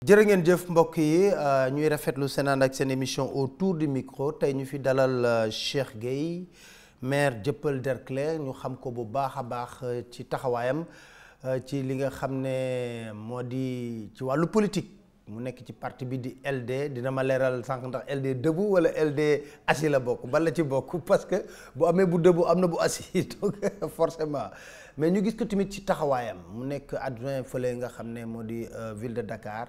jërë ngeen jëf mbokk yi ñuy rafetlu seen ànd ak seen émission autour du micro tey ñu fi dalal Cheikh Gueye maire Dieuppeul Derklé ñu xam ko bu baax a baax ci taxawaayam ci li nga xam ne moo di ci wàllu politique mu nekk ci parti bi di LD dina ma leeral sànq ndax LD debout wala LD assis la bokk ban la ci bokk parce que bu amee bu debout am na bu assis donc forcément mais ñu gis ko tamit ci taxawaayam mu nekk adjoint fële nga xam ne moo di ville de Dakar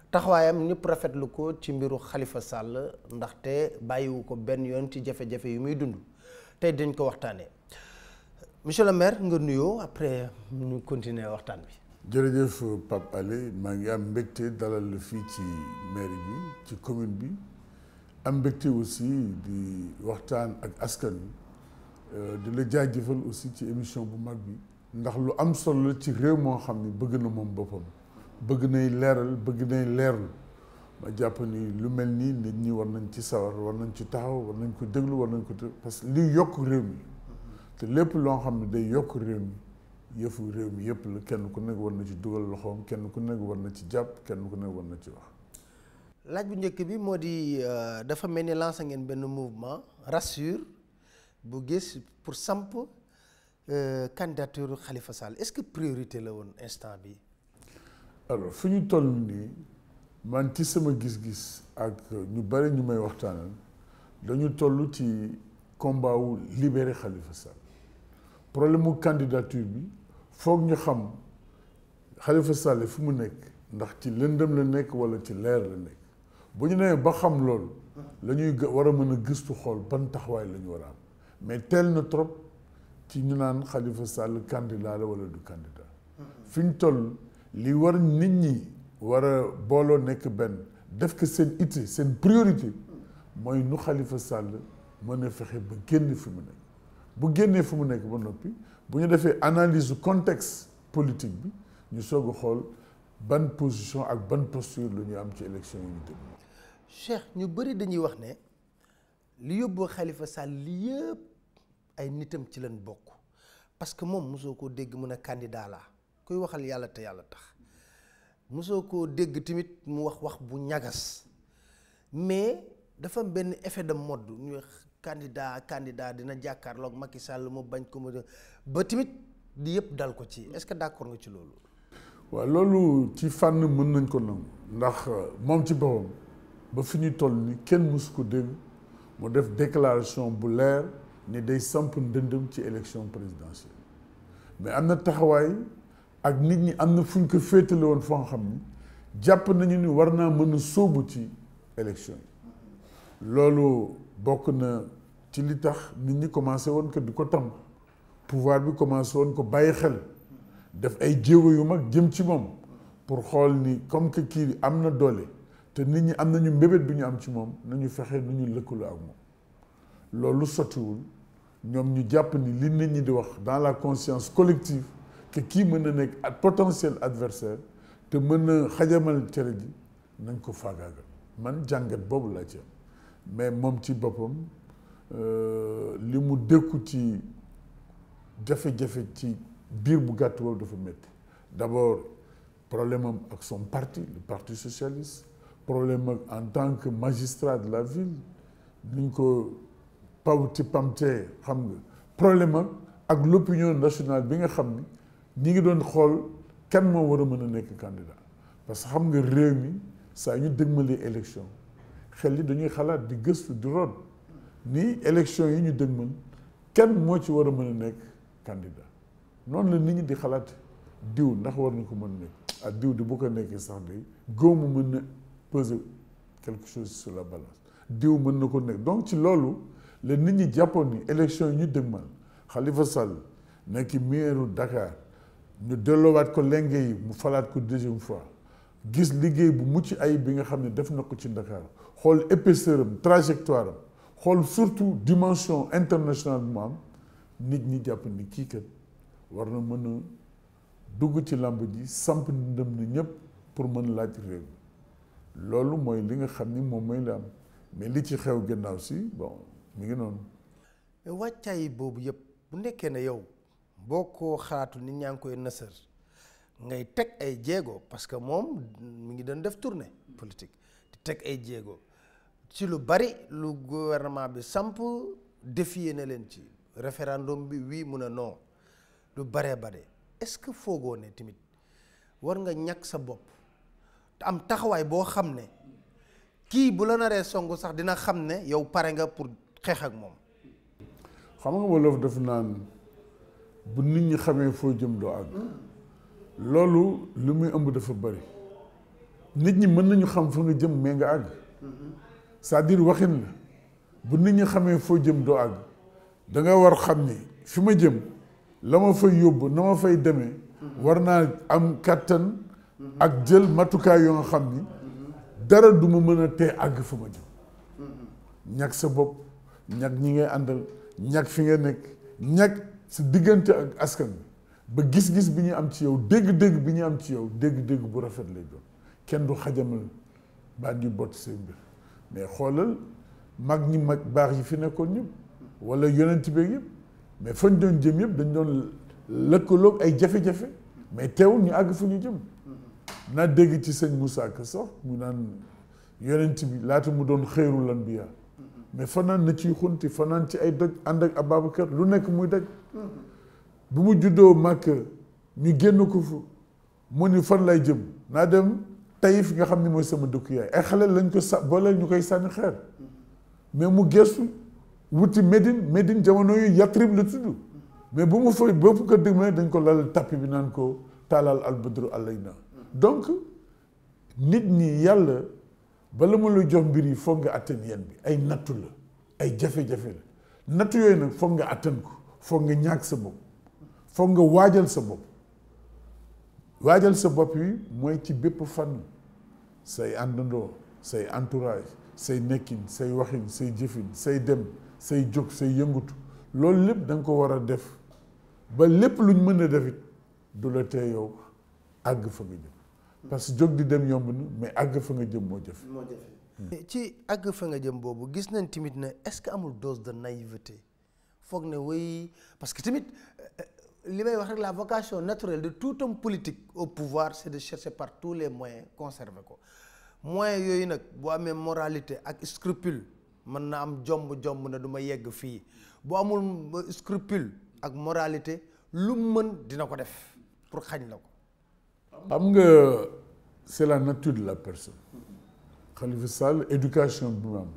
taxawaayam ñëpp rafetlu ko ci mbiru Khalifa Sall ndaxte bàyyiwu ko benn yoon ci jafe-jafe yu muy dund tey dañ ko waxtaanee monsieur le maire nga nuyoo après ñu continuer waxtaan bi. jërëjëf Pape Alé maa ngi am mbégte dalal la fii ci mairie bi ci commune bi am mbégte aussi di waxtaan ak askan wi di la jaajëfal aussi ci émission bu mag bi ndax lu am solo la ci réew moo xam ne bëgg na moom boppam bëgg nay leeral bëgg nay leerlu ma jàpp ni lu mel nii nit ñi war nañ ci sawar war nañ ci taxaw war nañ ko déglu war nañ ko parce que liy yokk réew mi te lépp loo xam ne day yokk réew mi yëfu réew mi yëpp la kenn ku nekk war na ci dugal loxoom kenn ku nekk war na ci jàpp kenn ku nekk war na ci wax. laaj bu njëkk bi moo di dafa mel ni lancé ngeen benn mouvement rassure bu gis pour samp candidature Khalifa Sall est-ce que priorité la woon instant bi alors fi ñu toll nii man ci sama gis-gis ak ñu bari ñu may waxtaanal dañu toll ci combat wu libérer Khalifa Sall problème mu candidature bi foog ñu xam Khalifa Sall fu mu nekk ndax ci lëndëm la nekk walla ci leer la nekk bu ñu nee ba xam loolu la ñuy war a mën a gëstu xool ban taxawaay la ñu war a am mais teel na trop ci ñu naan Khalifa Sall candidat la walla du candidat fi ñu toll li war nit ñi war a booloo nekk benn def ko seen ité seen priorité mooy nu Khalifa Sall mën a fexe ba génn fi mu nekk bu génnee fu mu nekk ba noppi bu ñu defee analyse contexte politique bi ñu soog a xool ban position ak ban posture la ñuy am ci élection yi ñu dem. Cheikh ñu bëri dañuy wax ne li yóbbu Khalifa Sall li yëpp ay nitam ci leen bokk parce que moom mosoo koo dégg mën a candidat la kuy waxal yàlla te yàlla tax mosoo koo dégg tamit mu wax bu ñagas mais dafa am benn effet de mode ñu candidat dina jàkkaarloog Macky Sall mu bañ ko ba tamit di yëpp dal ko ci est-ce que d'accord nga ci loolu. waaw loolu ci fànn mën nañ ko nangu ndax moom ci boppam ba fi ñu toll ni kenn mësu ko dégg mu def déclaration bu leer ni day samp ndëndëm ci élection présidentielle mais am na taxawaay ak nit ñi am na fu ñu ko féetale woon foo xam ni jàpp nañu ni war naa mën a sóobu ci élection yi loolu bokk na ci li tax nit ñi commencé woon ko di ko tam pouvoir bi commencé woon ko bàyyi xel def ay jéego yu mag jëm ci moom pour xool ni comme que kii am na doole te nit ñi am nañu mbébét bi ñu am ci moom nañu fexe nu ñu lëkkaloo ak moom loolu sottiwul ñoom ñu jàpp ni li nit ñi di wax dans la conscience collective que kii mën na nekk ak potentiel adversaire te mën na xajamal cere ji nañ ko faagaagal man jàngat boobu laa ci am mais moom ci boppam li mu dékku ci jafe-jafe ci biir bu gàtt boobu dafa métti d'abord problème am ak son parti le parti socialiste problème ak en tant que magistrat de la ville ni ñu ko pamtee xam nga problème ak l'opinion nationale bi nga xam ni ñi ngi doon xool kan moo war a mën a nekk candidat parce que xam nga réew mi saa ñu dëgmalee élection xel yi dañuy xalaat di gëstu di roon ni élection yi ñu dëgmal kenn moo ci war a mën a nekk candidat noonu la nit ñi di xalaat diw ndax war na ko mën a nekk ak diw di bu ko nekkee sax day góomu mën na peser quelque chose sur la balance diw mën na ko nekk donc ci loolu la nit ñi jàppoon ni élection yi ñu dëgmal Khalifa Sall nekk maire Dakar ñu delloowaat ko lenge yi mu falaat ko deuxième fois gis liggéey bu mucc ayib bi nga xam ne def na ko ci Dakar xool épaisseur am trajectoire am xool surtout dimension internationale bu mu am nit ñi jàpp ni kii kat war na mën a dugg ci làmb ji samp ndëm na ñëpp pour mën laaj réew mi loolu mooy li nga xam ni moom mooy la am mais li ci xew gannaaw si bon mi ngi noonu. mais wàccaay boobu yëpp bu nekkee ne yow boo ko xalaatu nit ñaa ngi koy nësër ngay teg ay jéego parce que moom mi ngi doon def tournée politique di teg ay jéego ci lu bari lu gouvernement bi samp défier na leen ci référendum bi oui mun a non lu baree bare est-ce que foogoo ne tamit war nga ñàkk sa bopp te am taxawaay boo xam ne kii bu la naree songu sax dina xam ne yow pare nga pour xeex ak moom. xam nga wolof def naan bu nit ñi xamee foo jëm doo àgg loolu lu muy ëmb dafa bari nit ñi mën nañu xam fa nga jëm mais nga àgg c'est-à-dire waxin la bu nit ñi xamee foo jëm doo àgg da nga war xam ni fi ma jëm la ma fay yóbbu na ma fay demee war naa am kàttan ak jël matukaay yoo nga xam ni dara du ma mën a tee àgg fa ma jëm ñàkk sa bopp ñàkk ñi ngay àndal ñàkk fi nga nekk ñàkk sa diggante ak askan bi ba gis-gis bi ñu am ci yow dégg-dégg bi ñu am ci yow dégg-dégg bu rafet lay doon kenn du xajamal baat ñu bott seen mbir mais xoolal mag ñi mag baax yi fi nekkoon ñëpp wala yonent beeg yëpp mais fañ doon jëm yëpp dañ doon lëkkaloog ay jafe-jafe mais teewul ñu àgg fu ñu jëm naa dégg ci sëñ Moussa Ka sax mu naan yonent bi laata mu doon xeyrul anbiya mais fanaan na ciy xunti fanaan ci ay doj ànd ak Ababacar lu nekk muy daj bu mu juddoo màkk ñu génn ko fu mu ni fan lay jëm naa dem Taïf nga xam ni mooy sama dëkku yaay ay xale lañ ko booleel ñu koy sànni xeer mais mu gestu wuti Médine jamono yu Yatrib la tudd mais bu mu fay bopp ko dégg dañ ko lal tappi bi naan ko taalal albadru alayna donc nit ñi yàlla bala ma la jox mbir yi foog nga attan yenn bi ay nattu la ay jafe-jafe la nattu yooyu nag foog nga attan ko foog nga ñàkk sa bopp foog nga waajal sa bopp yi mooy ci bépp fànn say àndandoo say entourage say nekkin say waxin say jëfin say dem say jóg say yëngutu loolu lépp da nga ko war a def ba lépp luñ mën a def it du la tee yow àgg fa nga jëm parce que jóg di dem yomb na mais àgg fa nga jëm moo jafe. ci àgg fa nga jëm boobu gis nañ tamit ne est-ce que amul dose de naïveté foog ne wéy parce que tamit li may wax rek la vocation naturelle de tout homme politique au pouvoir c'est de chercher par tous les moyens conserver ko moyens yooyu nag boo amee moralité ak scrupule mën na am jomb na du ma yegg fii bu amul scrupule ak moralité lu mën dina ko def pour xañ la ko. xam nga c'est la nature de la personne. Khalifa Sall éducation bi mu am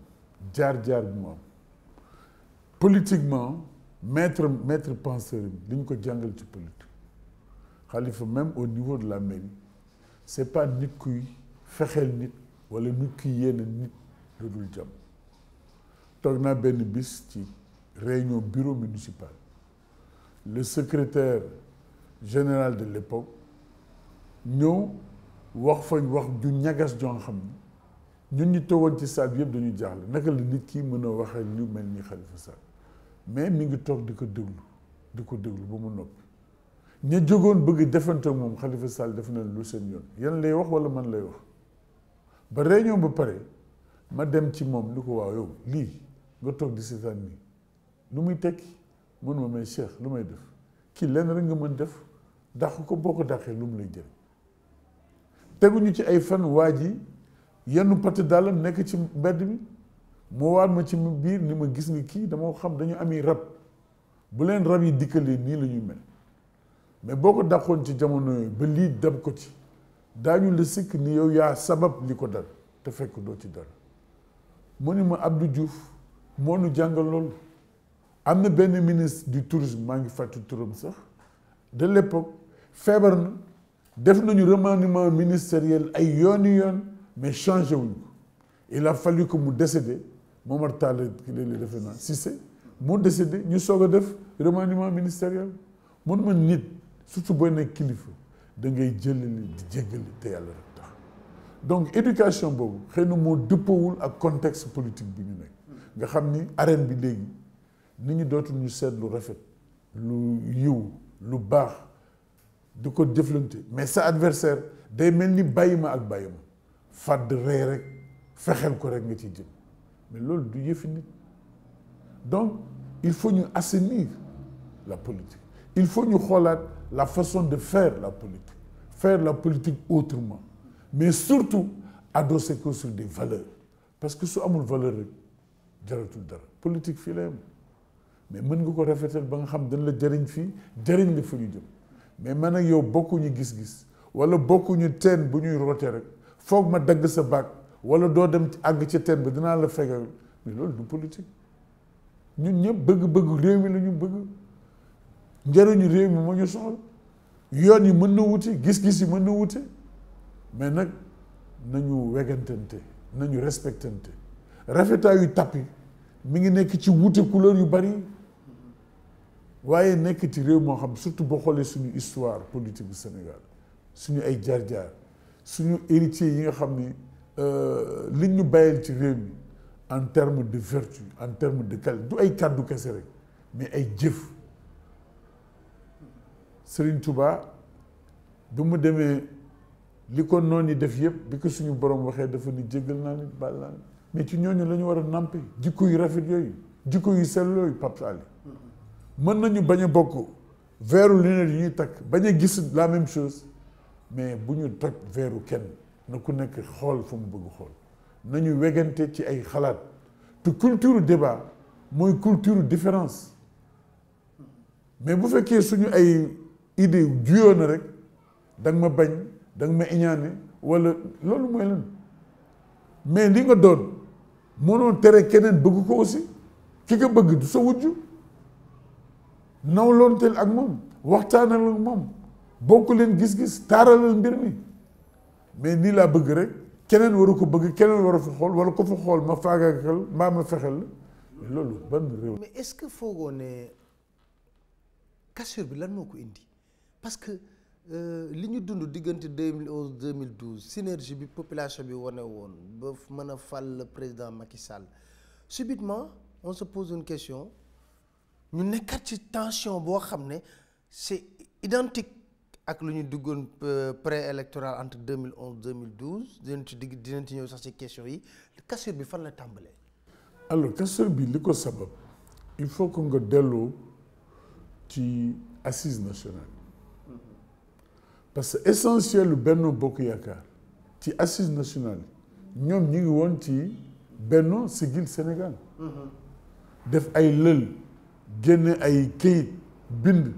jaar-jaar bi mu am politiquement maître penseur li ñu ko jàngal ci politique Khalifa même au niveau de la mairie c'est pas nit kuy fexeel nit wala nit kuy yéene nit lu dul jàmm toog naa benn bis ci réunion bureau municipal le secrétaire général de l'époque ñëw wax fañ wax ju ñagas joo xam ne ñun ñu toogoon ci salle bi yëpp dañuy jaaxle naka la nit ki mën a waxee lu mel ni Khalifa Sall mais mi ngi toog di ko déglu ba mu noppi ña jógoon bëgg defante moom Khalifa Sall def na lu seen yoon yan lay wax wala man lay wax ba réunion ba pare ma dem ci moom lu ko waaw yow lii nga toog di seetaan nii lu muy tekki mun ma may Cheikh lu may def kii lenn rek nga mën def dàq ko boo ko dàqee lu mu lay jëriñ teguñu ci ay fan waa ji yenn pati dàllam nekk ci mbedd mi moo waat ma ci biir ni ma gis nga kii dama xam dañu ami rab bu leen rab yi dikkalee nii la ñuy mel mais boo ko dàqoon ci jamono yooyu ba lii dem ko ci daañu la sikk ni yow yaa sabab li ko dal te fekk doo ci dara mu ni ma Abdou Diouf moo nu jàngal loolu am na benn ministre du tourisme maa ngi fàttali turam sax de l'époque feebar na def nañu remaniement ministériel ay yooni yoon mais changé wuñ ko il a fallu que mu décédé Momar Talla ki léeg-léeg defe naa Cissé mu décédé ñu soog a def remaniement ministériel mun ma nit surtout booy nekk kilifa da ngay jëlali di jéggali te yàlla rek tax donc éducation boobu xëy na moo dëppawul ak contexte politique bi ñu nekk nga xam ni arène bi léegi nit ñi dootul ñu seet lu rafet lu yiw lu baax di ko jëflante mais sa adversaire day mel ni bàyyi ma ak bàyyi ma fàdd rey rek fexeel ko rek nga ci jëm mais loolu du yëfi nit donc il faut ñu assainir la politique il faut ñu xoolaat la façon de faire la politique faire la politique autrement mais surtout adosser ko sur des valeurs parce que su amul valeur rek jaratul dara politique fii la yem mais mën nga ko rafetal ba nga xam dañ la jëriñ fii jëriñ la fa ñu jëm mais man ak yow bokkuñu gis-gis wala bokkuñu teen bu ñuy rootee rek foog ma dagg sa baag wala doo dem àgg ca teen ba dinaa la fegal mais loolu du politique ñun ñëpp bëgg-bëgg réew mi la ñu bëgg njëriñu réew mi moo ñu soxla yoon yi mën na wute gis-gis yi mën na wute mais nag nañu wegantante nañu respectante rafetaayu tappi mi ngi nekk ci wute couleur yu bari waaye nekk ci réew moo xam surtout boo xoolee suñu histoire politique du Sénégal suñu ay jaar-jaar suñu héritiers yi nga xam ni liñ ñu bàyyil ci réew mi en termes de vertu en termes de qualité du ay kàddu kese rek mais ay jëf Serigne Touba bi mu demee li ko noonu def yëpp bi ko suñu borom waxee dafa ni jéggal naa nit baal naa nit mais ci ñooñu la ñu war a nampe jikko yu rafet yooyu jikko yu sell yooyu Pape Ali mën nañu bañ a bokk veeru lunette yi ñuy takk bañ a gis la même chose mais bu ñu toj veeru kenn na ku nekk xool fa mu bëgg xool nañu wegante ci ay xalaat te culture débat mooy culture différence mais bu fekkee suñu ay idée juyoo na rek da nga ma bañ da nga ma iñaane wala loolu mooy lan mais li nga doon mënoo tere keneen bëgg ko aussi ki nga bëgg du sa wujju nawloonteel ak moom waxtaanal ak moom bokk leen gis-gis taaralal mbir mi mais nii laa bëgg rek keneen waru ko bëgg keneen waru fa xool wala ko fa xool ma faagaagal mbaa ma fexel la loolu ban réew. mais est-ce que foogoo ne cassure bi lan moo ko indi parce que li ñu dund diggante 2011 2012 synergie bi population bi wane woon ba mën a fal le président Macky Sall subitement on se pose une question ñu nekkat ci tension boo xam ne c'est identique ak lu ñu duggoon préélectoral entre 2011 2012 dinañ ci ñëw sax ci question yi cassure bi fan la tàmbalee. alors cassure bi li ko sabab il faut que nga delloo ci assise nationale parce que essentiel lu Benno Bokk Yaakaar ci assise nationale ñoom ñu ngi woon ci Benno Siggil Sénégal def ay lël génne ay këyit bind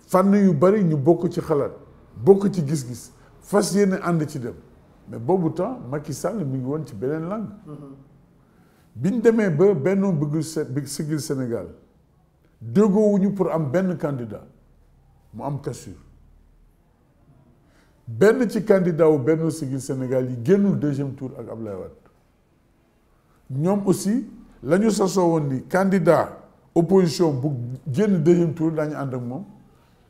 fànn yu bari ñu bokk ci xalaat bokk ci gis-gis fas yéene ànd ci dem mais boobu temps Macky Sall mi ngi woon ci beneen langue biñ demee ba Benno bëgg Siggil Sénégal déggoowuñu pour am benn candidat mu am cassure benn ci candidat wu Benno Siggil Sénégal yi génnul deuxième tour ak Ablaye Wade ñoom aussi la ñu sasoo woon ni candidat opposition bu génn deuxième tour daañu ànd ak moom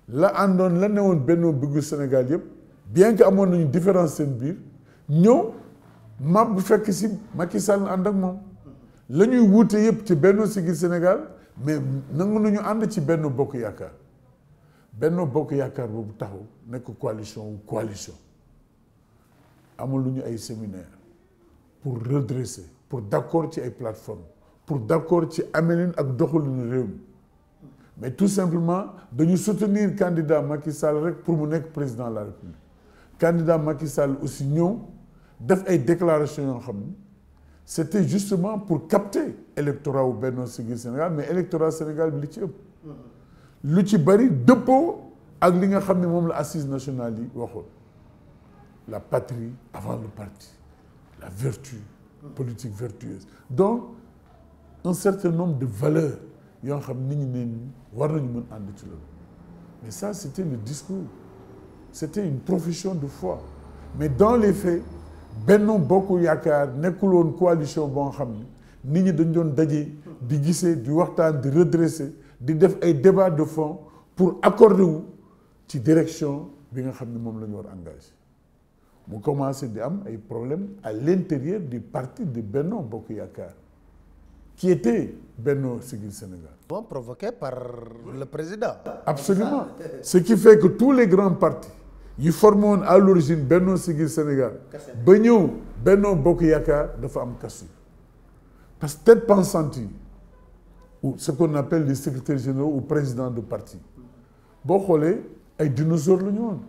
la àndoon la newoon Benno Bëgg Sénégal yëpp bien que amoon nañu différence seen biir ñëw mab bu fekk si Macky Sall ànd ak moom la ñuy wuute yëpp ci Benno Siggil Sénégal mais nangu nañu ànd ci Benno Bokk Yaakaar Benno Bokk Yaakaar boobu taxaw nekk coalition amul lu ñu ay séminaire pour redresser pour d'accord ci ay plateforme pour d'accord ci amelin ak doxalinu réew mi mais tout simplement dañu soutenir candidat Macky Sall rek pour mu nekk président de la République candidat Macky Sall aussi ñëw def ay déclaration yoo xam ni c'était justement pour capter électorat wu Benno Siggil Sénégal mais électorat Sénégal bi li ci ëpp lu ci bari dëppoo ak li nga xam ne moom la assise nationale yi waxoon la patrie avant le parti la vertu politique vertueuse donc un certain nombre de valeurs yoo xam nit ñi ne war nañu mën ànd ci loolu mais ça c'était le discours c'était une profession de foi mais dans les faits Benno Bokk Yaakaar nekkul woon coalition boo xam ne nit ñi dañ doon daje di gisee di waxtaan di redresser di def ay débat de fond pour accorder wu ci direction bi nga xam ne moom la ñu war engagé mu commencé di am ay problèmes à l'intérieur du parti de Benno Bokk Yaakaar qui était Benno Siggil Sénégal. Bon, provoqué par le président. Absolument. Ce qui fait que tous les grands partis yi formé woon à l'origine Benno Siggil Sénégal ba ñëw Benno Bokk Yaakaar dafa am cassure parce que tête pensante yi ou ce qu'on appelle les secrétaires généraux ou présidents de parti boo xoolee ay dinosaures la ñu woon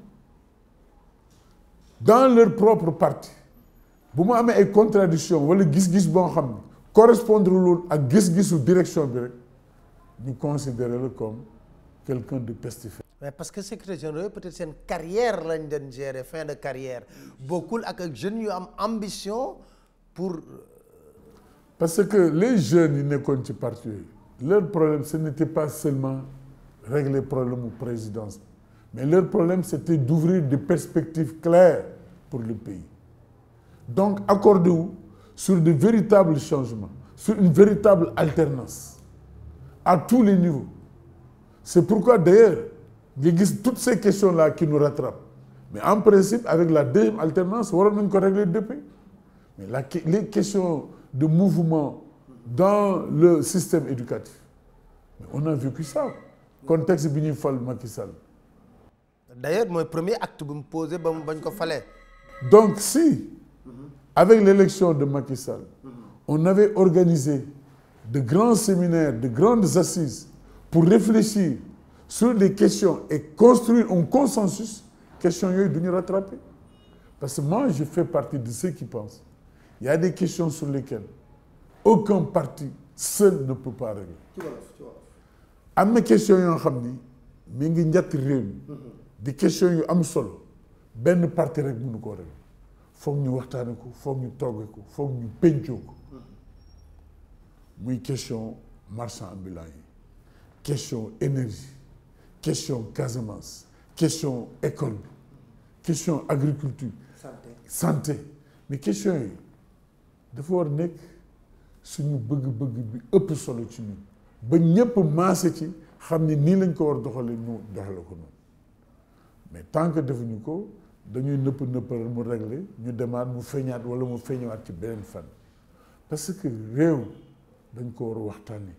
dans leur propre parti bu mu amee ay contradiction wala gis-gis boo xam ne correspondre loolu ak gis-gisu direction bi rek ñu considérer le comme quelqu'un de pestiféré. mais parce que secrétaire général peut-être seen carrière lañ doon gérer fin de carrière bokkul ak jeunes yu am ambition pour. parce que les jeunes yi nekkoon ci parti yooyu leur problème ce n'était pas seulement régler problème mu présidence mais leur problème c'était d'ouvrir des perspectives claires pour le pays donc accordé wu sur de véritables changements sur une véritable alternance à tous les niveaux. C'est pourquoi d'ailleurs nga gis toutes ces questions-là qui nous rattrapent mais en principe avec la deuxième alternance waroon nañ ko régler depuis mais les questions de mouvement dans le système éducatif mais on a vécu ça contexte bi ñuy fal Macky Sall. D'ailleurs mooy premier acte bu mu posé ba mu bañ ko falee. Donc si avec l'élection de Macky Sall on avait organisé de grands séminaires de grandes assises pour réfléchir sur des questions et construire un consensus questions yooyu du ñu rattraper parce que moi je fais partie de ceux qui pensent il y a des questions sur lesquelles aucun parti seul ne peut pas régler. am na question yoo xam ni mi ngi njatt réew mi di question yu am solo benn parti rek mënu koo régler foog ñu waxtaane ko foog ñu togge ko foog ñu pencoo ko muy question marchand ambulant yi question énergie question Casamance question école bi question agriculture santé mais question yi dafa war nekk suñu bëgg-bëgg bi ëpp solo ci ñun ba ñëpp maase ci xam ni nii lañ ko war doxale ñu doxale ko noonu mais tant que defuñu ko dañuy nëppal mu régler ñu demaat mu feeñaat wala mu feeñawaat ci beneen fan parce que réew dañ ko war a waxtaanee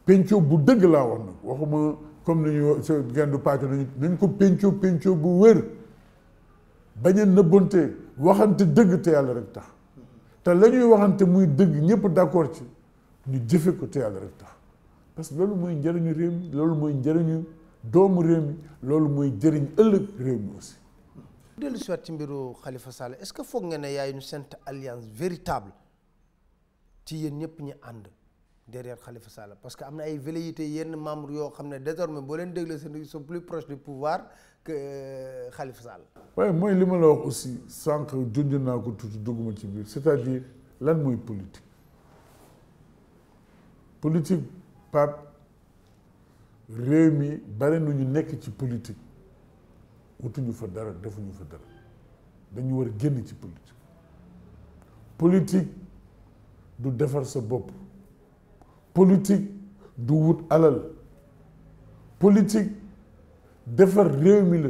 pencoo bu dëgg laa wax nag waxuma comme ni ñu genn du pàcco nañ ko pencoo bu wér bañ a nëbbante waxante dëgg te yàlla rek tax te la ñuy waxante muy dëgg ñëpp d'accord ci ñu jëfe ko te yàlla rek tax parce que loolu mooy njëriñu réew mi loolu mooy njëriñu doomu réew mi loolu mooy jëriñ ëllëg réew mi aussi. dellu si waat ci mbiru Khalifa Sall est-ce que foog nga ne yaay une sainte alliance véritable ci yéen ñëpp ñu ànd derrière Khalifa Sall parce que am na ay velléités yenn membres yoo xam ne désormais boo leen déglee ils sont plus proches du pouvoir que Khalifa Sall. waaye mooy li ma la wax aussi sànq junj naa ko tuuti dugguma ci biir c'est-à-dire lan mooy politique Pape réew mi bare nañu nekk ci politique wutuñu fa dara defuñu fa dara dañu war a génn ci politique du defar sa bopp politique du wut alal politique defar réew mi la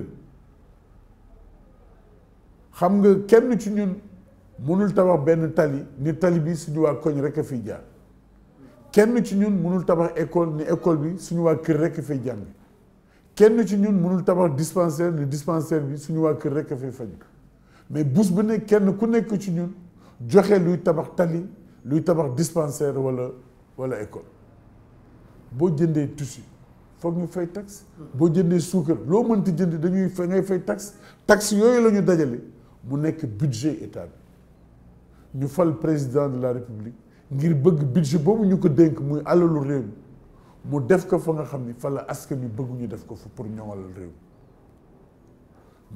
xam nga kenn ci ñun mënul tabax benn tali ni tali bi suñu waa koñ rek a fiy jaar kenn ci ñun mënul tabax école ni école bi suñu waa kër rek a fay jàng kenn ci ñun mënul tabax dispensaire ni dispensaire bi suñu waa kër rek a fay faj mais bés bu ne kenn ku nekk ci ñun joxe luy tabax tali luy tabax dispensaire wala école boo jëndee tissu foog ñu fay taxe boo jëndee suukar loo mënti jënd dañuy fay ngay fay taxe yooyu la ñu dajale mu nekk budget état bi ñu fal président de la république ngir bëgg budget boobu ñu ko dénk muy alalu réew mu def ko fa nga xam ni fa la askan wi bëgg ñu def ko fa pour ñoŋalal réew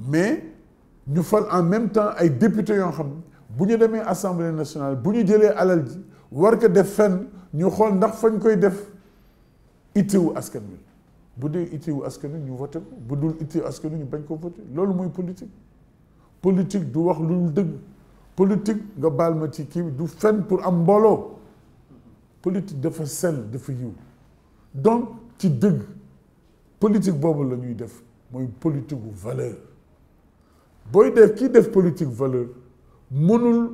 mais ñu fal en même temps ay députés yoo xam ne bu ñu demee assemblée nationale bu ñu jëlee alal ji war ko def fenn ñu xool ndax fañ koy def itteewu askan wi bu dee itteewu askan wi ñu voté ko bu dul itteewu askan wi ñu bañ ko voté loolu mooy politique du wax lu dul dëgg politique nga baal ma ci kii du fenn pour am mbooloo politique dafa sell dafa yiw donc ci dëgg politique boobu la ñuy def mooy politique bu valeur booy def kii def politique valeur mënul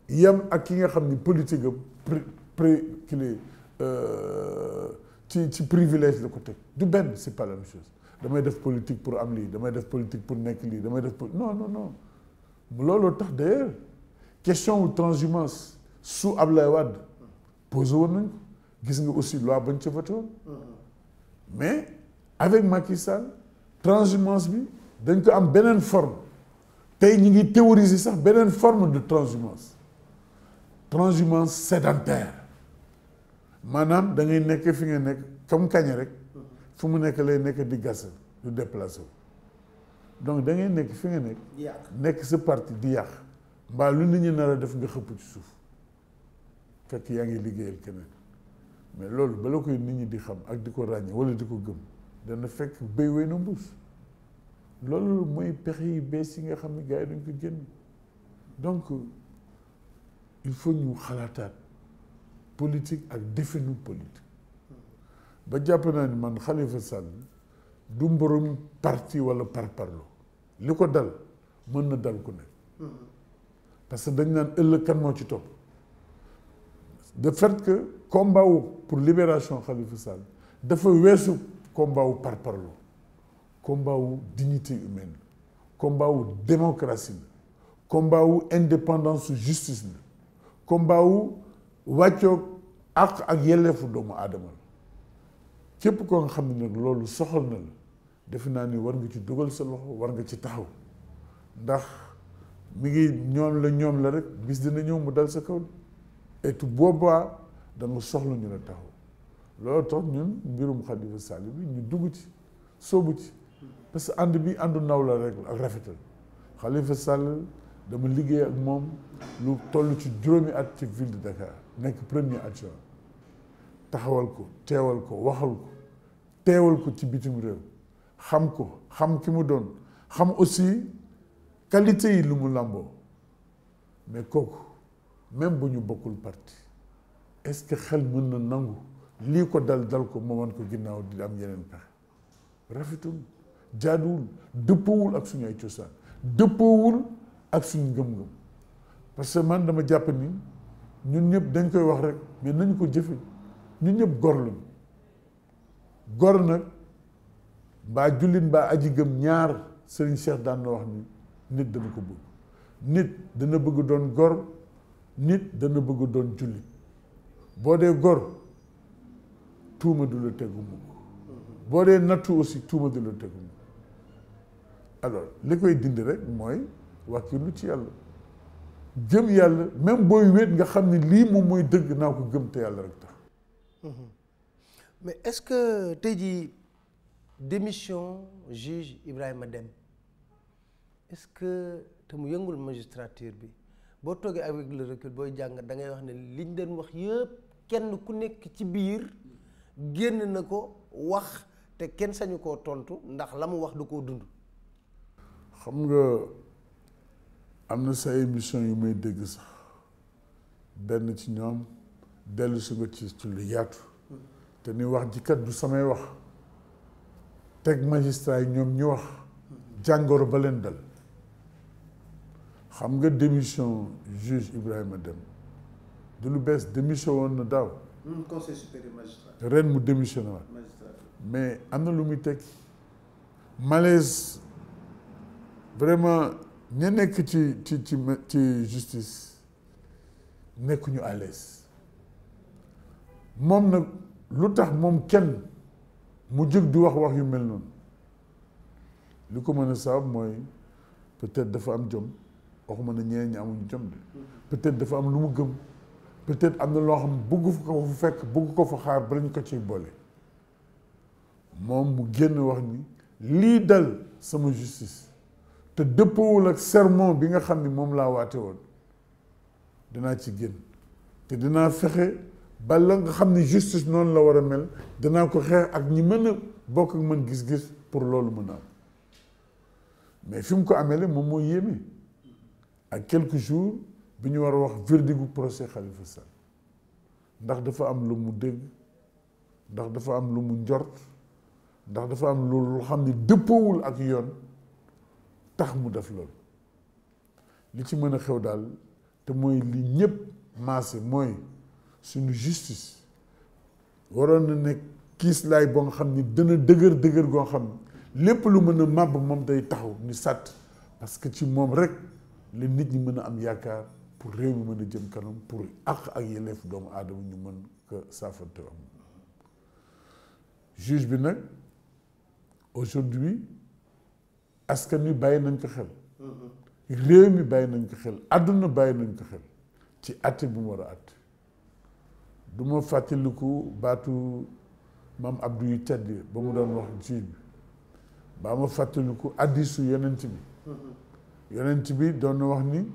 yem ak ki nga xam ni politique am ci privilège la ko teg du benn c'est pas la même chose damay def politique pour am lii damay def politique pour nekk lii damay def non looloo tax d'ailleurs question wu transhumance sous Ablaye Wade posé woon nañ ko gis nga aussi loi bañ ca voté woon mais avec Macky Sall transhumance bi dañ ko am beneen forme tey ñu ngi théoriser sax beneen forme de transhumance sédentaire maanaam da ngay nekk fi nga nekk comme kañe rek fu mu nekk lay nekk di gas du déplacé wu donc da ngay nekk fi nga nekk nekk sa parti di yàq mbaa lu nit ñi nar a def nga xëpp ci suuf fekk yaa ngi liggéeyal keneen mais loolu bala koy nit ñi di xam ak di ko ràññee wala di ko gëm dana fekk béy wéy na mbuus loolu mooy pexe yi bees yi nga xam ne gars yi dañ ko génn donc il faut ñu xalaataat politique ak definu politique ba jàpp naa ni man Khalifa Sall du mborom parti wala parparlo li ko dal mën na dal ku nekk parce que dañ naan ëllëg kan moo ci topp de fait que combat wu pour libération Khalifa Sall dafa weesu combat wu parparlo combat wu dignité humaine combat wu démocratie la combat wu indépendance justice la combat wu wàccoog ak yelleefu doomu aadama la képp koo nga xam ne nag loolu soxal na la defe naa ni war nga ci dugal sa loxo war nga ci taxaw ndax mi ngi ñoom la rek bis dina ñëw mu dal sa kaw et boobaa da nga soxla ñu la taxaw loolu tax ñun mbirum Khalifa Sall bi ñu dugg ci soobu ci parce que ànd bi àndu naw la rek ak rafetal Khalifa Sall dama liggéey ak moom lu toll ci juróomi at ci ville de Dakar nekk premier adjoint taxawal ko teewal ko waxal ko teewal ko ci bitim réew xam ko xam ki mu doon xam aussi qualité yi lu mu làmboo mais kooku même bu ñu bokkul parti est-ce que xel mën na nangu lii ko dal ko ma wan ko ginnaaw di am yeneen pexe rafetul jaaduwul dëppoowul ak suñu ay cosaan dëppoowul ak suñu ngëm-ngëm parce que man dama jàpp ni ñun ñëpp dañ koy wax rek mais nañu ko jëfe ñun ñëpp gor lañu gor nag mbaa jullit mbaa aji gëm ñaar Serigne Cheikh daan na wax ni nit dana ko bëgg nit dana bëgg doon gor nit dana bëgg doon jullit boo dee gor tuuma du la tegu mukk boo dee nattu aussi tuuma du la tegu mukk alors li koy dindi rek mooy wàkkilu ci yàlla gëm yàlla même booy wéet nga xam ne lii moom mooy dëgg naa ko gëm te yàlla rek tax mais est-ce que tey jii démission juge Ibrahima Dème est-ce que te mu yëngul magistrature bi boo toogee avec le recul booy jàng da ngay wax ne liñ doon wax yëpp kenn ku nekk ci biir génn na ko wax te kenn sañu koo tontu ndax la mu wax du koo dund. xam nga am na sa émission yu may dégg sax benn ci ñoom dellu si nga ci lu yaatu te ni wax ji kat du samay wax teg magistrat yi ñoom ñu wax jàngoro ba leen dal xam nga démission juge Ibrahima Dème du lu bees démission woon na daaw. conseil supérieur magistrat. ren mu démissionné waat mais am na lu muy tekki malaise vraiment ña nekk ci justice nekkuñu à l'aise moom nag lu tax moom kenn mu jóg di wax yu mel noonu li ko mën a sabab mooy peut-être dafa am jom waxuma ne ñeneen ñi amuñu jom de peut-être dafa am lu mu gëm peut-être am na loo xam bëgg ko fa fekk bëgg ko fa xaar ba lañ ko ciy boole moom mu génn wax ni lii dal sama justice te dëppoowul ak sermon bi nga xam ni moom laa waate woon danaa ci génn te dinaa fexe ba la nga xam ni justice noonu la war a mel danaa ko xeex ak ñi mën a bokk ak man gis-gis pour loolu mën a am mais fi mu ko amee la moom moo yéeme ak quelques jours bi ñu war a wax verdict bu procès Khalifa Sall ndax dafa am lu mu dégg ndax dafa am lu mu njort ndax dafa am lu xam ni dëppoowul ak yoon tax mu def loolu li ci mën a xew daal te mooy li ñëpp maase mooy suñu justice waroon na nekk kiis laay boo nga xam ni dana dëgër goo xam ni lépp lu mën a màbb moom day taxaw ni sàtt parce que ci moom rek la nit ñi mën a am yaakaar pour réew mi mën a jëm kanam pour àq ak yelleef doomu aadama ñu mën ko saafante am juge bi nag aujourd'hui askan wi bàyyi nañ ko xel réew mi bàyyi nañ ko xel àdduna bàyyi nañ ko xel ci àtte bu mu war a àtte du ma fàttaliku baatu maam Abdou yu tedd ba mu doon wax juge bi ba ma fàttaliku hadiisu yonent bi yonent bi doon na wax ni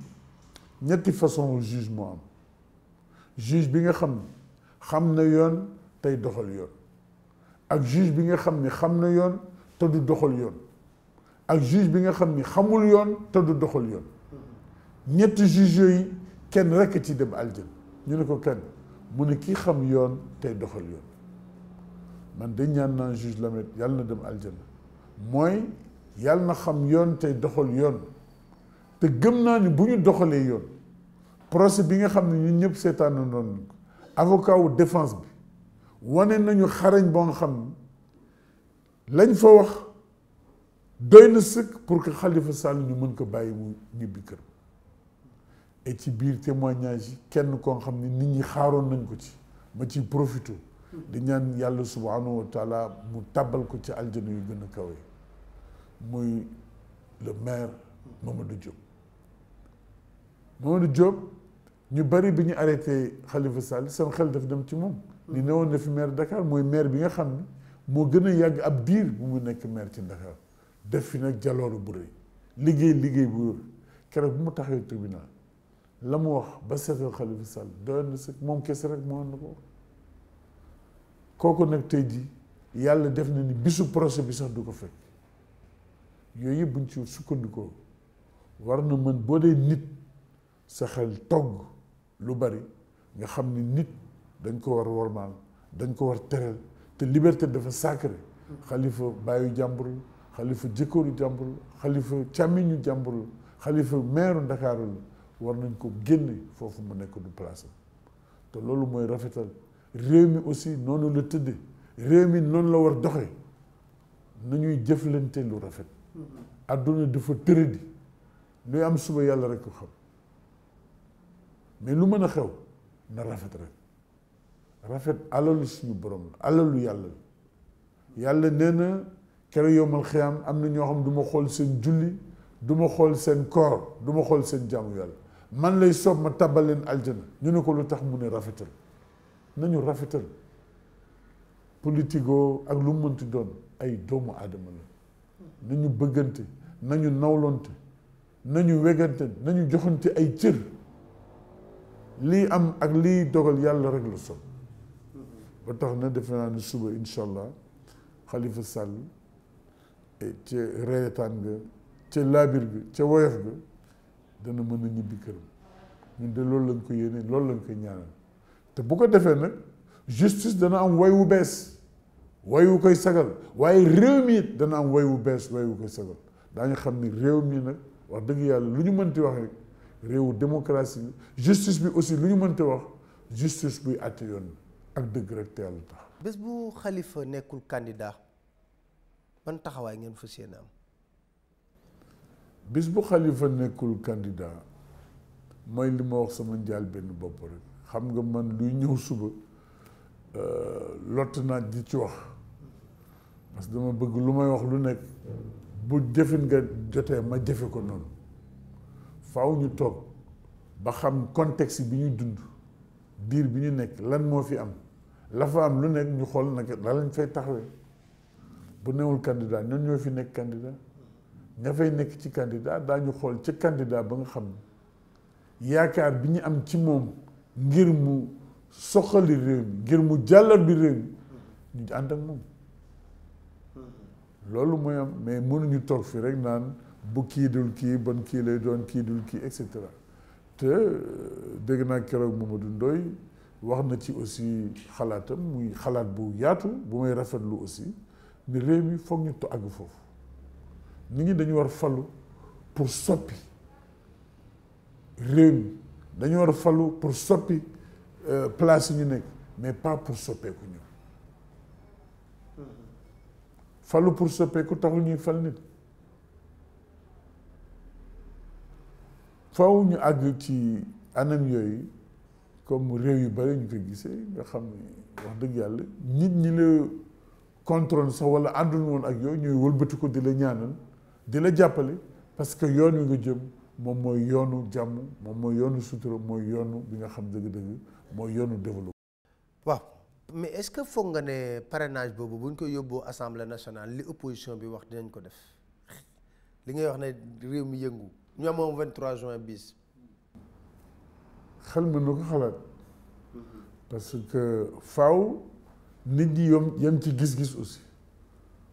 ñetti façon juge moo am juge bi nga xam ne xam na yoon tey doxal yoon ak juge bi nga xam ne xam na yoon te du doxal yoon ak juge bi nga xam ni xamul yoon te du doxal yoon ñetti juge yooyu kenn rekk ci dem aljana ñu ne ko kenn mu ne kii xam yoon tey doxal yoon man de ñaan naa juge Lamet yàlla na dem aljana mooy yàlla na xam yoon tey doxal yoon te gëm naa ni bu ñu doxalee yoon procès bi nga xam ne ñun ñëpp seetaan na noonu avocat wu défense bi wane nañu xarañ boo nga xam ni lañ fa wax doy na sëkk pour que Khalifa Sall ñu mën ko bàyyi mu ñibbi kër et ci biir témoignage yi kenn koo xam ne nit ñi xaaroon nañ ko ci ma ciy profité di ñaan yàlla subhanahu wa taala mu tàbbal ko ci aljana yu gën a kawe muy le maire Mamadou Diop. Mamadou Diop ñu bari bi ñu arrêté Khalifa Sall seen xel daf dem ci moom. ni newoon na fi maire Dakar mooy maire bi nga xam ne moo gën a yàgg ab diir bu mu nekk maire ci Dakar def fi nag jalooru bu rëy liggéey bu wér keroog bu mu taxawee tribunal la mu wax ba seetal Khalifa Sall doyoon na sëkk moom kese rek moo na ko wax kooku nag tey jii yàlla def na ni bisu procès bi sax du ko fekk yooyu yëpp buñ ci sukkandikoo war na mën boo dee nit sa xel togg lu bari nga xam ni nit dañ ko war wormaal dañ ko war teral te liberté dafa sacré Khalifa bàyyu jàmbur la Khalifa jëkkëru jàmbur la Khalifa càmmiñu jàmbur la Khalifa meeru Ndakaaru la war nañ ko génne foofu mu nekk du place te loolu mooy rafetal réew mi aussi noonu la tëdde réew mi noonu la war doxe nañuy jëflante lu rafet àdduna dafa tëradi luy am suba yàlla rek ko xam mais lu mën a xew na rafet rek rafet alalu suñu borom la alalu yàlla la yàlla nee na keroog yowmal xiyaam am na ñoo xam du ma xool seen julli du ma xool seen koor du ma xool seen jaamu yàlla man lay soob ma tàbbal leen aljana ñu ne ko lu tax mu ne rafetal nañu rafetal politico ak lu mu mënti doon ay doomu aadama la nañu bëggante nañu nawlonte nañu wegante nañu joxante ay cër lii am ak lii dogal yàlla rek la soob ba tax na defe naa ne suba incha allah Khalifa Sall ca reetaan nga ca laabir ga ca woyof ga dana mën a ñibbi këram ñun de loolu lañ ko yéene loolu lañ ko ñaanal te bu ko defee nag justice dana am way wu bees way wu koy sagal waaye réew mi it dana am way wu bees way wu koy sagal daañu xam ni réew mi nag wax dëgg yàlla lu ñu mënti wax rek réewu démocratie la justice bi aussi lu ñu mënti wax justice buy àtte yoon ak dëgg rek te yàlla tax. bés bu Khalifa nekkul candidat ban taxawaay ngeen fas yéene am. bés bu Khalifa nekkul candidat mooy li ma wax sama njaal benn bopp rek xam nga man luy ñëw suba lott naa di ci wax parce que dama bëgg lu may wax lu nekk bu jëfin nga jotee ma jëfe ko noonu faaw ñu toog ba xam contexte bi ñu dund diir bi ñu nekk lan moo fi am la fa am lu nekk ñu xool nag la lañ fay taxawee bu newul candidat ñoom ñoo fi nekk candidat ña fay nekk ci candidat daañu xool ci candidat ba nga xam ne yaakaar bi ñu am ci moom ngir mu soxali réew mi ngir mu jàllar bi réew mi ñu ànd ak moom loolu mooy am mais mënuñu toog fi rek naan bu kii dul kii bon kii lay doon kii dul kii et cetera te dégg naa keroog Mamadou Ndoye wax na ci aussi xalaatam muy xalaat bu yaatu bu may rafetlu aussi ni réew mi foog ñu to àgg foofu nit ñi dañu war falu pour soppi réew mi dañu war falu pour soppi place yi ñu nekk mais pas pour soppeeku ñu falu pour soppeeku taxul ñuy fal nit faw ñu àgg ci anam yooyu comme réew yu bari ñu ko gisee nga xam ne wax dëgg yàlla nit ñi la contrôle sax wala àndul woon ak yooyu ñooy wëlbati ko di la ñaanal di la jàppale parce que yoon wi nga jëm moom mooy yoonu jàmm moom mooy yoonu sutura mooy yoonu bi nga xam dëgg-dëgg mooy yoonu développement. waaw mais est-ce que foog nga ne parrainage boobu bu ñu ko yóbboo assemblée nationale li opposition bi wax dinañ ko def li ngay wax ne réew mi yëngu ñu amoon 23 juin bis. xel mën na ko xalaat parce que faaw nit ñi yem ci gis-gis aussi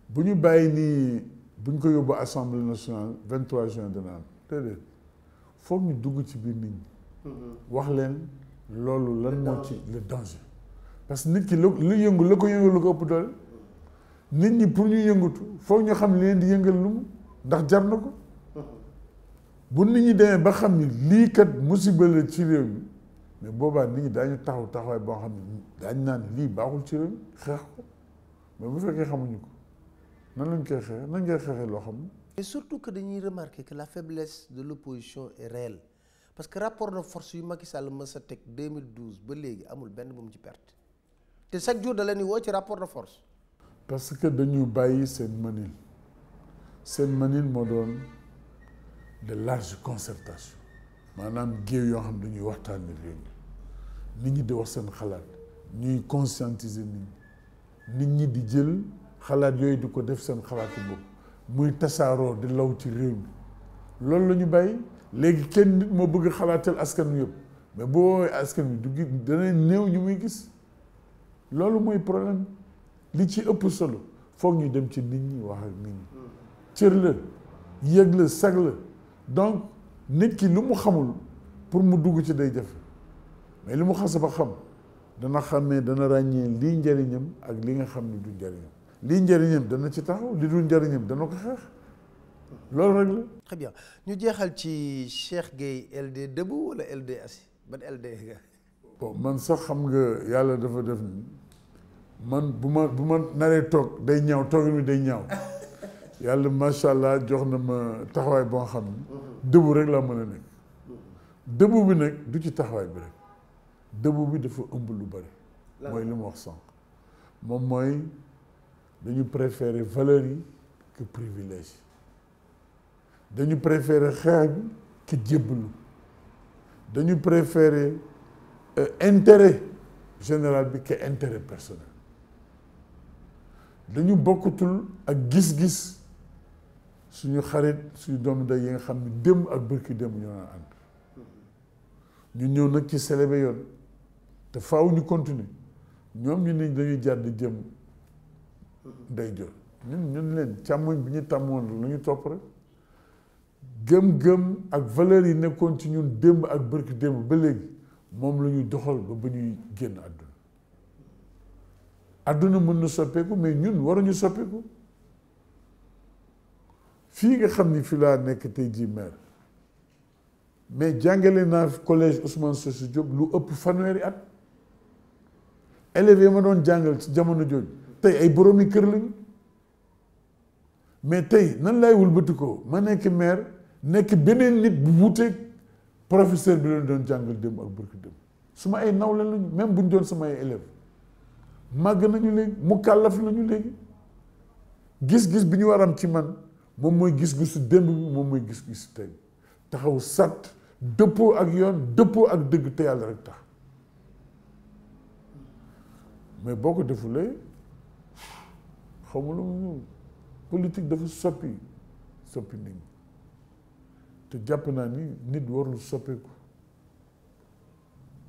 bu ñu bàyyi nii bu ñu ko yóbbu assemblée nationale 23 juin dina am déedéet foog ñu dugg ci biir nit ñi. wax leen loolu lan moo ci le danger. parce que nit ki lu yëngu la ko yëngal lu ko ëpp doole nit ñi pour ñu yëngatu foog ñu xam li leen di yëngal lu mu ndax jar na ko bu nit ñi demee ba xam ni lii kat musiba la ci réew mi mais boobaa nit ñi daañu taxawaay boo xam ne daañu naan lii baaxul ci réew mi xeex ko mais bu fekkee xamuñu ko nan lañ koy xeex nan ngay xeexee loo xam ne. et surtout que dañuy remarquer que la faiblesse de l'opposition est réelle parce que rapport de force yu Macky Sall mës a teg 2012 ba léegi amul benn bu mu ci perte. te chaque jour da leen di woo ci rapport de force. parce que dañu bàyyi seen mënin moo doon de large concertation maanaam géew yoo xam dañuy waxtaan nit ñi di wax seen xalaat ñuy conscientiser nit ñi di jël xalaat yooyu di ko def seen xalaatu bopp muy tasaaroo di law ci réew mi loolu la ñu bàyyi léegi kenn nit moo bëgg xalaatal askan wi yëpp mais boo woowee askan wi du gis dana néew ñu muy gis. loolu mooy problème li ci ëpp solo foog ñu dem ci nit ñi wax ak nit ñi cër la yëg la sag la donc nit ki lu mu xamul pour mu dugg ci day jafe mais li mu xas ba xam dana xàmmee dana ràññee lii njëriñam ak li nga xam ne du njëriñam lii njëriñam dana ci taxaw li du njëriñam dana ko xeex loolu rek la. très bien ñu jeexal ci Cheikh Gueye LD Debout wala LD Assis ban LD nga. bon man sax xam nga yàlla dafa def ni man bu ma naree toog day ñaaw toogin mi day ñaaw yàlla macha allah jox na ma taxawaay boo xam ni debout rek laa mën a nekk debout bi nag du ci taxawaay bi rek debout bi dafa ëmb lu bari mooy li ma wax sànq moom mooy dañu préférer valeurs yi que privilège dañu préférer xeex bi que jébbalu dañu préférer intérêt général bi que intérêt personnel dañu bokkutul ak gis-gis suñu xarit suñu doomu day yi nga xam ne démb ak bërki démb ñoo naan ànd ñu ñëw nag ci célébé yoon te faaw ñu continuer ñoom ñu ne dañuy jàdd jëm day jot ñun leen càmmoñ bi ñu tàmmoon la ñu topp rek gëm-gëm ak valeurs yi nekkoon ci ñun démb ak bërki démb ba léegi moom la ñuy doxal ba ñuy génn àdduna mën na soppeeku mais ñun waruñu soppeeku fii nga xam ni fi laa nekk tey jii maire mais jàngale naa collège Ousmane Sossi Diop lu ëpp fanweeri at élèves yi ma doon jàngal ci jamono jooju tey ay boroomi kër lañu mais tey nan laay wëlbati ko ma nekk maire nekk beneen nit bu wuuteeg professeur bi leen doon jàngal démb ak barki démb su ma ay nawle lañu même bu ñu doon sama ay élèves màgg nañu léegi mu kàllaf lañu léegi gis-gis bi ñu war am ci man moom mooy gis-gisu démb bi moom mooy gis-gisu tey taxaw sat dëppoo ak yoon dëppoo ak dëgg te yàlla rek tax mais boo ko defulee xaw ma lu mu ñëw politique dafa soppi nit ñi te jàpp naa ni nit warul soppeeku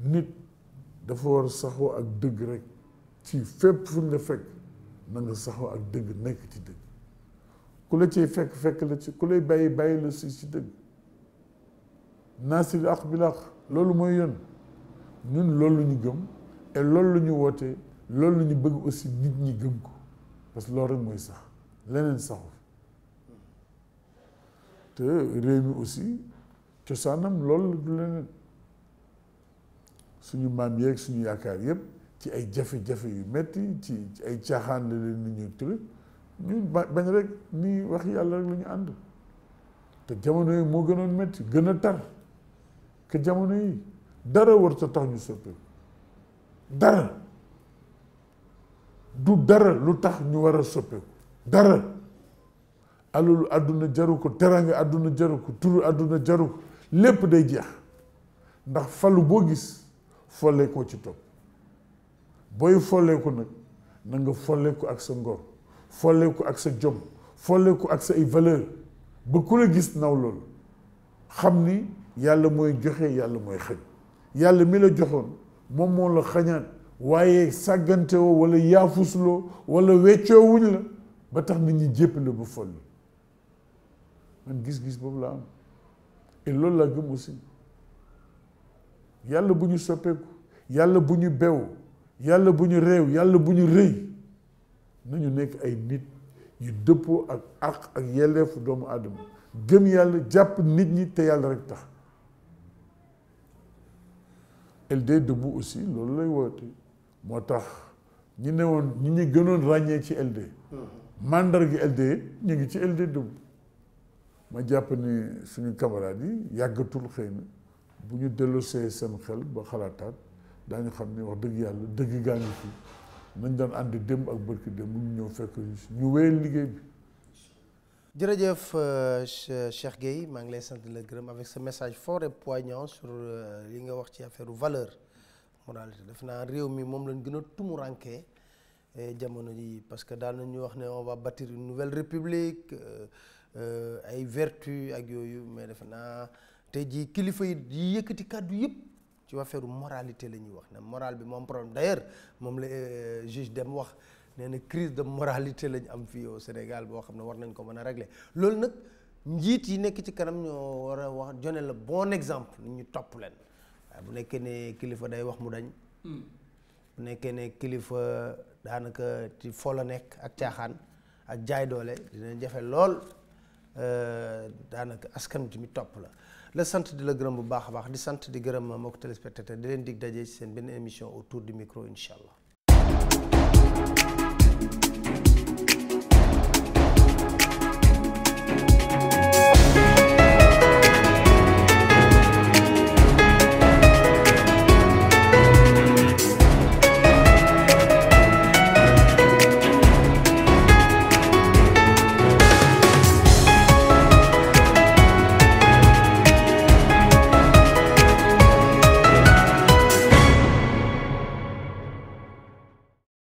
nit dafa war saxoo ak dëgg rek ci fépp fu nga fekk na nga saxoo ak dëgg nekk ci dëgg ku la ciy fekk la ci ku lay bàyyi la si dëgg naasir ak bilaax loolu mooy yoon ñun loolu la ñu gëm et loolu la ñu wootee loolu la ñu bëgg aussi nit ñi gëm ko parce que loolu rek mooy sax leneen saxu te réew mi aussi cosaanam loolu la du leneen suñu maam yeeg suñu yaakaar yëpp ci ay jafe-jafe yu metti ci ay caaxaan la leen ni ñu tële ñu bañ rek ni wax yàlla rek la ñu ànd te jamono yi moo gënoon metti gën a tar que jamono yi dara war sa tax ñu soppeeku dara du dara lu tax ñu war a soppeeku dara alalu àdduna jaru ko, teranga àdduna jaru ko, turu àdduna jaru ko, lépp day jeex ndax falu boo gis follee koo ci topp. booy follee ko nag na nga follee ko ak sa ngor, follee ko ak sa jom, follee ko ak sa ay valeur ba ku la gis naw loolu xam ni yàlla mooy joxe, yàlla mooy xañ. yàlla mi la joxoon moom moo la xañaat, waaye sàggante woo wala yaafusloo wala weccoo wuñ la ba tax nit ñi jépp la ba folli. man gis-gis boobu laa am et loolu laa gëm aussi. yàlla bu ñu soppeeku, yàlla bu ñu bew, yàlla bu ñu réew, yàlla bu ñu rëy, nañu nekk ay nit yu dëppoo ak àq ak yelleefu doomu aadama, gëm yàlla, jàpp nit ñi te yàlla rek tax. LD Debout aussi loolu lay woote. moo tax ñi ne woon ñi gënoon ràññee ci LD mandarga LD ñu ngi ci LD Debout. ma jàpp ni suñu camarades yi yàggatul xëy na bu ñu delloosee seen xel ba xalaataat daañu xam ne wax dëgg yàlla dëgg gaa ngi fi nañ daan ànd démb ak bërki démb ñu ñëw fekk ñu wéyal liggéey bi. jërëjëf Cheikh Gueye maa ngi lay sant la gërëm avec ce message fort et poignant sur li nga wax ci affaire valeur moralité. def naa réew mi moom lañ gën a tumurankee jamono ji parce que daal nañu wax ne on va bâtir une nouvelle république ay vertu ak yooyu, mais defe naa tey jii kilifa yi yëkkati kàddu yëpp ci affaire moralité la ñuy wax ne morale bi moom problème. D'ailleurs moom la juge dem wax nee na crise de moralité lañ am fii au Sénégal boo xam ne war nañ ko mën a régler. loolu nag njiit yi nekk ci kanam ñoo war a wax jonne la bon exemple ñu topp leen. waaye bu nekkee ne kilifa day wax mu dañ. bu nekkee ne kilifa daanaka ci fo la nekk ak caaxaan ak jaay doole dina jafe lool. daanaka askan bi tamit topp la sant di la gërëm bu baax a baax di sant di gërëm mbokk téléspectateur di leen dig daje ci seen benn émission autour du micro incha allah.